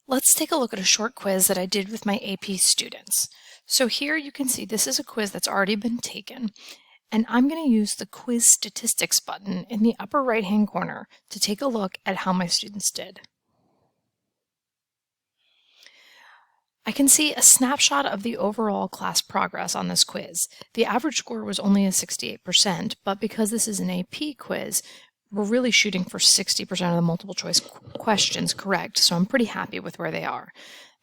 Let's take a look at a short quiz that I did with my AP students. So here you can see this is a quiz that's already been taken, and I'm going to use the quiz statistics button in the upper right-hand corner to take a look at how my students did. I can see a snapshot of the overall class progress on this quiz. The average score was only a 68%, but because this is an AP quiz, we're really shooting for 60% of the multiple choice questions correct, so I'm pretty happy with where they are.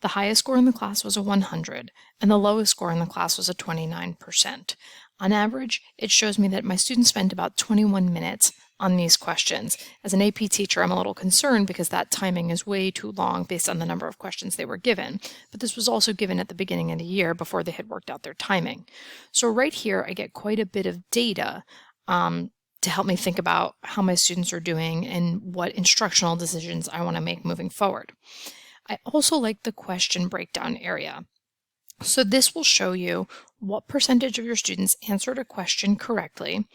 The highest score in the class was a 100, and the lowest score in the class was a 29%. On average, it shows me that my students spent about 21 minutes on these questions. As an AP teacher, I'm a little concerned because that timing is way too long based on the number of questions they were given. But this was also given at the beginning of the year before they had worked out their timing. So right here, I get quite a bit of data to help me think about how my students are doing and what instructional decisions I want to make moving forward. I also like the question breakdown area. So this will show you what percentage of your students answered a question correctly,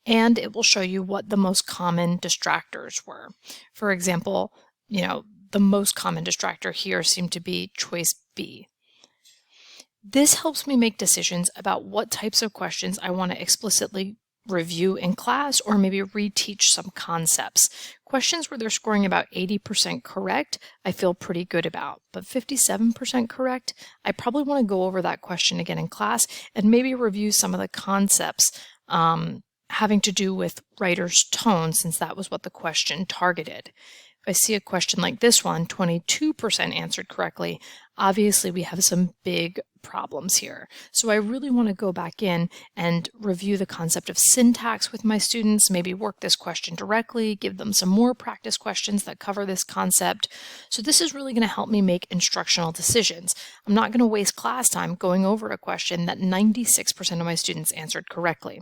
and it will show you what the most common distractors were. For example, the most common distractor here seemed to be choice B. This helps me make decisions about what types of questions I want to explicitly review in class or maybe reteach some concepts. Questions where they're scoring about 80% correct, I feel pretty good about, but 57% correct, I probably want to go over that question again in class and maybe review some of the concepts having to do with writer's tone, since that was what the question targeted. If I see a question like this one, 22% answered correctly, obviously we have some big problems here. So I really want to go back in and review the concept of syntax with my students, maybe work this question directly, give them some more practice questions that cover this concept. So this is really going to help me make instructional decisions. I'm not going to waste class time going over a question that 96% of my students answered correctly.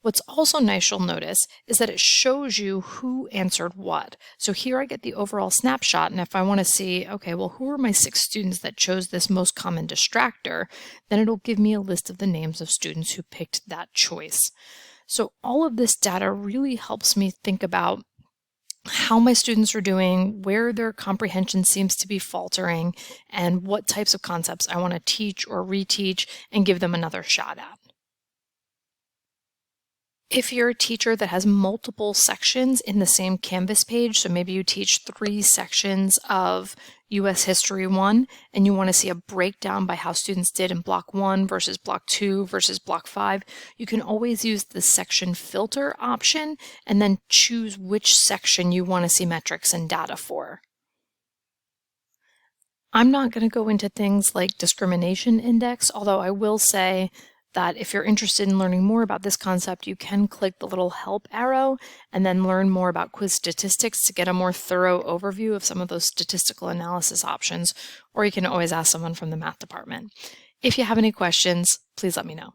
What's also nice, you'll notice, is that it shows you who answered what. So here I get the overall snapshot, and if I want to see, okay, well, who are my 6 students that chose this most common distractor, then it'll give me a list of the names of students who picked that choice. So all of this data really helps me think about how my students are doing, where their comprehension seems to be faltering, and what types of concepts I want to teach or reteach and give them another shot at. If you're a teacher that has multiple sections in the same Canvas page, so maybe you teach 3 sections of US History 1, and you want to see a breakdown by how students did in Block 1 versus Block 2 versus Block 5, you can always use the section filter option and then choose which section you want to see metrics and data for. I'm not going to go into things like discrimination index, although I will say that if you're interested in learning more about this concept, you can click the little help arrow and then learn more about quiz statistics to get a more thorough overview of some of those statistical analysis options, or you can always ask someone from the math department. If you have any questions, please let me know.